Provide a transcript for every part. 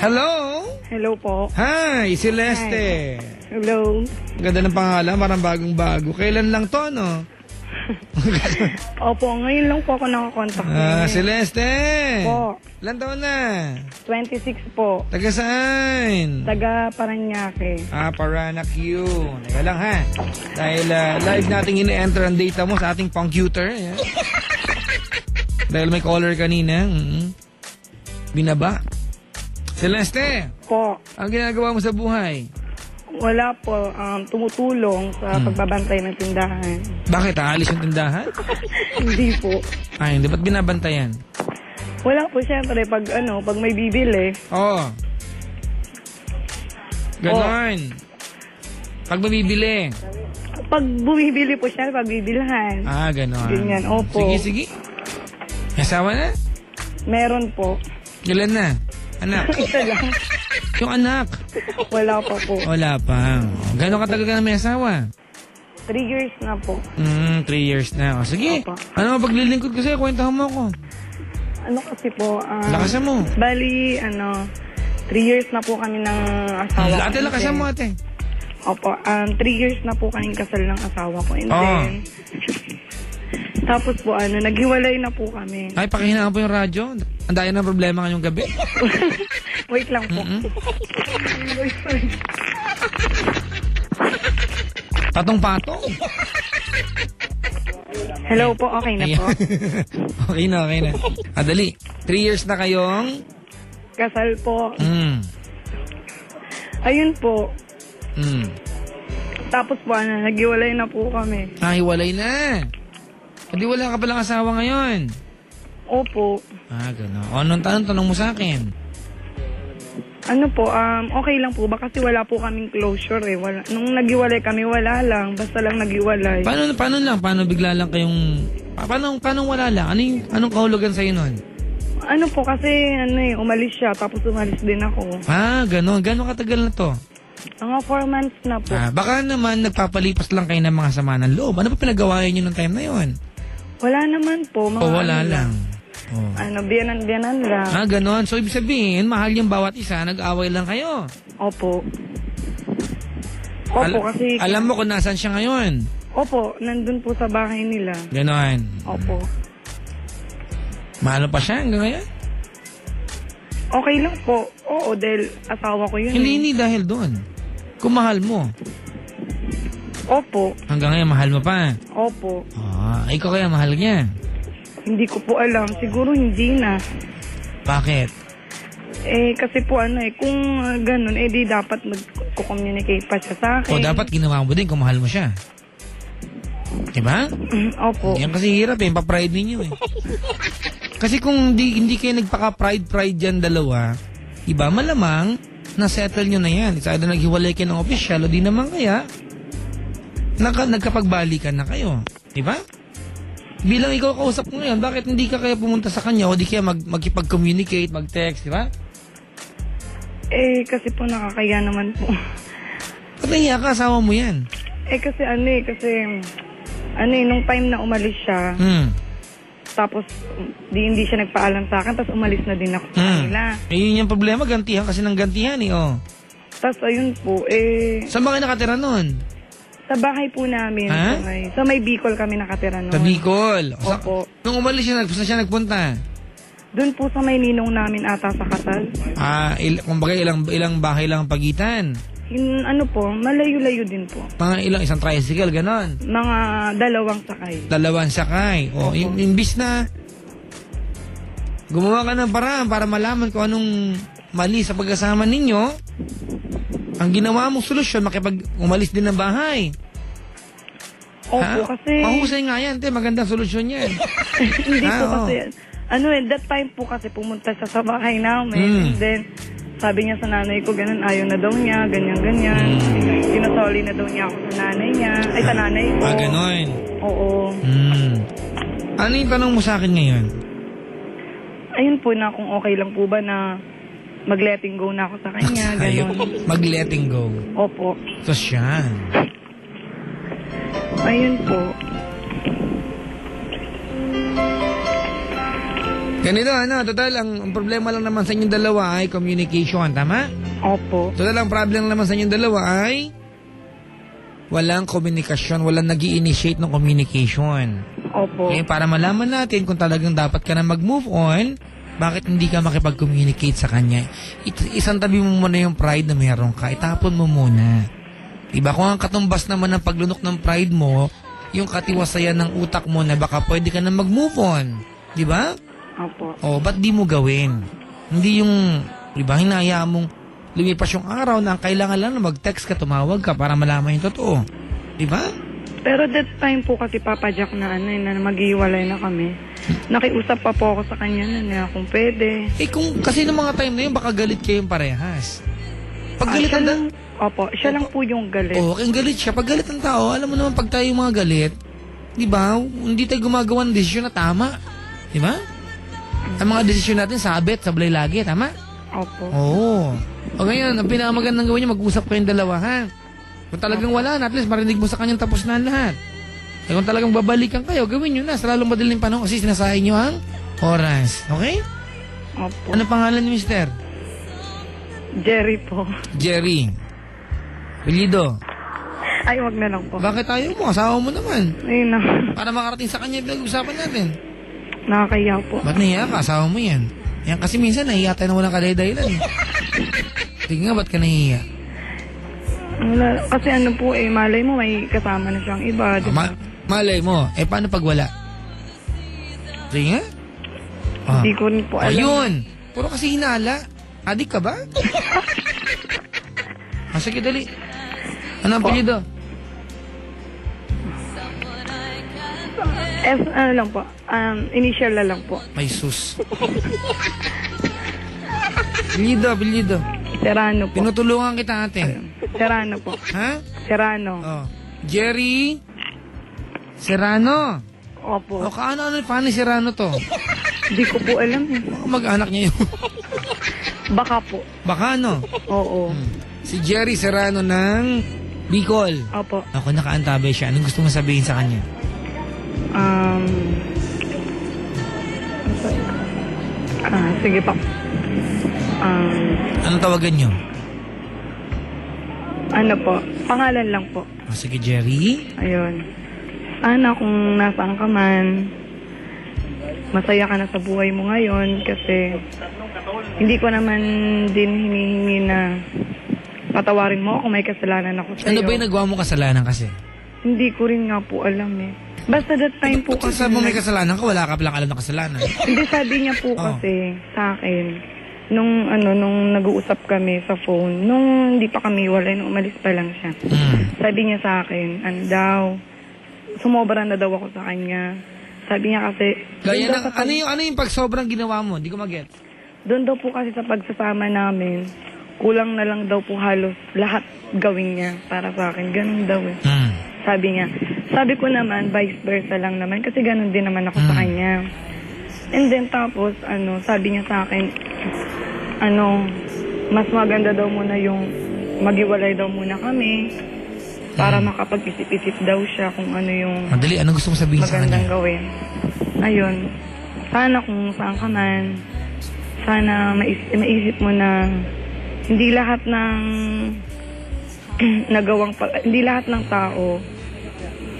Hello? Hello po. Hi, Celeste. Hello. Ganda ng pangalan, parang bagong-bago. Kailan lang to, no? Opo, ngayon lang po ako nakakontak. Celeste. Po. Ilan taon na? 26 po. Taga saan? Taga Paranaque. Paranak yun. Teka lang ha. Dahil live nating ini-enter ang data mo sa ating computer. Yeah. Dahil may caller kanina. Binaba. Celeste. Po. Ang ginagawa mo sa buhay? Wala po. Tumutulong sa pagbabantay ng tindahan. Bakit? Aalis yung tindahan? Hindi po. Ay, hindi. Ba't binabantayan? Wala po, syempre. Pag may bibili. Oo. Ganon. Pag mabibili. Pag bumibili po siya, pag bibilhan. Ganon. Ganyan, opo. Sige. May asawa na? Meron po. Ilan na? Anak? Isa lang. Yung anak? Wala pa po. Wala pa. Gano'ng katagal ka na may asawa? 3 years na po. 3 years na. O, sige. Opo. Ano paglilingkod ko sa'yo? Kwentahan mo ako. Ano kasi po, Lakasan mo. bali, 3 years na po kami ng asawa. Ate, lakasan mo ate. Opo, 3 years na po kaming kasal ng asawa ko. And then, tapos po, naghiwalay na po kami. Ay, pakihinaan po yung radyo. Ang daya ng problema ngayong gabi. Wait lang po. Patong-patong. Hello po, okay na po. Okay na. Dali. 3 years na kayong? Kasal po. Ayun po. Tapos po, naghiwalay na po kami. Hiwalay na. Hindi wala ka palang asawa ngayon. Opo. Gano'n. Anong tanong mo sa akin? Ano po, okay lang po ba? Kasi wala po kaming closure eh. Nung naghiwalay kami, wala lang. Basta lang naghiwalay. Paano lang? Paano bigla lang kayong... Paano wala lang? Anong kahulugan sa'yo nun? Ano po, kasi umalis siya, tapos umalis din ako. Gano'n. Gano'n katagal na to? Mga 4 months na po. Baka naman nagpapalipas lang kayo ng mga sama ng loob. Ano pa pinagawain nyo nung time na yon? Wala naman po. Wala lang. Biyanan lang. Ganon. So, ibig sabihin, mahal yung bawat isa, nag-away lang kayo. Opo. Opo, kasi... Alam mo kung nasan siya ngayon? Opo, nandun po sa bahay nila. Ganon. Opo. Mahal pa siya hanggang ngayon? Okay lang po. Oo, dahil asawa ko yun. Hindi dahil doon. Kung mahal mo. Opo. Hanggang ngayon, mahal mo pa? Opo. Ikaw kaya mahal niya? Hindi ko po alam. Siguro hindi na. Bakit? Kasi po kung ganun, di dapat mag-communicate pa siya sa akin. Dapat ginawa mo din kung mahal mo siya. Diba? Opo. Yan kasi hirap pa-pride ninyo Kasi kung hindi kayo nagpaka-pride dyan dalawa, iba malamang, na-settle nyo na yan. It's either naghiwalay kayo ng official o di naman kaya, nagkapagbalikan na kayo. Diba? Bilang ikaw kausap mo ngayon, bakit hindi ka kaya pumunta sa kanya o di kaya magkipag-communicate, mag-text, diba? Kasi po nakakaya naman po. Ba't nahiya ka, asawa mo yan? Kasi nung time na umalis siya, tapos hindi siya nagpaalam sa akin, tapos umalis na din ako sa kanila. Yun yung problema, gantihan kasi ng gantihan Tapos ayun po, Saan ba kayo nakatira nun? Sa bahay po namin. Sa may Bicol kami nakatira noon. Sa Bicol? Opo. Nung umalis siya, saan siya nagpunta? Doon po sa may ninong namin ata sa kasal. Kumbaga ilang bahay lang ang pagitan? Malayo-layo din po. Mga isang tricycle, ganon? Mga 2 sakay. 2 sakay. Imbis na gumawa ka ng paraan para malaman kung anong mali sa pagkasama ninyo, ang ginawa mong solusyon, umalis din ng bahay. Opo, kasi... Mahusay nga yan, magandang solusyon yan. Hindi po kasi... that time po kasi pumunta siya sa bahay namin. And then, sabi niya sa nanay ko, ganun, ayaw na daw niya, ganyan-ganyan. Sinasoli na daw niya ako sa nanay niya. Ay, sa nanay ko. Ganon. Oo. Ano yung tanong mo sa akin ngayon? Ayun po na, kung okay lang po ba na mag-letting go na ako sa kanya, gano'n. Mag-letting go? Opo. Tapos yan. Ayun po. Ganito, total, ang problema lang naman sa inyong dalawa ay communication, tama? Opo. Total, ang problem naman sa inyong dalawa ay walang komunikasyon, walang nag-i-initiate ng communication. Opo. Okay, para malaman natin kung talagang dapat ka na mag-move on, bakit hindi ka makipag-communicate sa kanya? Isang tabi mo muna yung pride na meron ka, itapon mo muna. Diba? Kung ang katumbas naman ng paglunok ng pride mo, yung katiwasayan ng utak mo na baka pwede ka na mag-move on. Diba? Opo. O, ba't di mo gawin? Hindi yung, diba, hinahayaan mong lumipas yung araw na ang kailangan lang na mag-text ka, tumawag ka para malaman yung totoo. Diba? Pero that time po kasi Papa Jack na na maghiwalay na kami. Nakiusap pa po ako sa kanya na kung pwede. Kasi nung mga time na yun, baka galit kayong parehas. Pag galit siya ang lang, opo, siya lang po yung galit. kung galit siya. Pag galit ang tao, alam mo naman pag tayo yung mga galit, diba, hindi tayo gumagawa ng desisyon na tama. Diba? Ang mga desisyon natin, sablay lagi, tama? Opo. Oo. O ngayon, ang pinakamagandang gawin niyo, mag-usap kayong dalawa, ha? Kung talagang wala na, at least marinig mo sa kanyang tapos na lahat. Eh kung talagang babalikan kayo, gawin nyo na sa lalong madaling panahon kasi sinasahin nyo ang oras. Okay? Opo. Ano pangalan ni Mister? Jerry po. Jerry. Apelyido. Ay, wag na lang po. Bakit ayaw mo? Asawa mo naman. Ayun na. Para makarating sa kanya, pinag-usapan natin. Nakakaya po. Ba't nahiya ka? Asawa mo yan. Yan kasi minsan nahiya tayo na walang kadahidahilan. Sige nga, ba't ka nahiya? Wala. Kasi ano po malay mo may kasama na siyang iba. Diba? Malay mo. Paano pag wala? Sige nga. Hindi ko rin po alam. Ayun. Puro kasi hinala. Adik ka ba? Sige, dali. Ano ang apelyido? Ano lang po. Initial na lang po. May sus. Apelyido. Serrano po. Tinutulungan kita, ate. Serrano po. Ha? Serrano. Oh. Jerry Serrano. Opo. O kaano paano Serrano to? Hindi ko po alam eh. Baka mag-anak niya yun. Baka po. Baka no? Oo. Si Jerry Serrano ng Bicol. Opo. Ako nakaantabay siya. Anong gusto mo sabihin sa kanya? Sige po. Anong tawagan niyo? Ano po? Pangalan lang po. Sige, Jerry. Ayun. Sana kung nasaan ka man, masaya ka na sa buhay mo ngayon kasi hindi ko naman din hinihingi na patawarin mo kung may kasalanan ako sa'yo. Ano ba yung nagawa mo kasalanan kasi? Hindi ko rin nga po alam eh. Basta that time po kasi... Sabi mo may kasalanan ka, wala ka palang alam na kasalanan. Hindi, sabi niya po kasi sa akin, nung nag-uusap kami sa phone, nung hindi pa kami walay, nung umalis pa lang siya. Sabi niya sa akin, sumobra na daw ako sa kanya. Sabi niya kasi... Gaya ng, ano yung pag sobrang ginawa mo? Hindi ko mag-get. Doon daw po kasi sa pagsasama namin, kulang na lang daw po halos lahat gawin niya para sa akin. Ganun daw eh. Sabi niya. Sabi ko naman, vice versa lang naman kasi ganun din naman ako sa kanya. And then tapos, sabi niya sa akin, mas maganda daw muna yung maghiwalay daw muna kami para makapag-isip-isip daw siya kung ano yung Madali, ano gusto mo sabihin sa kanya? magandang gawin. Ayun. Sana kung saan ka man, sana maisip mo na hindi lahat ng hindi lahat ng tao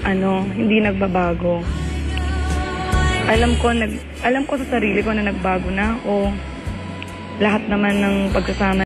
hindi nagbabago. Alam ko sa sarili ko na nagbago na ako. Lahat naman ng pagsasama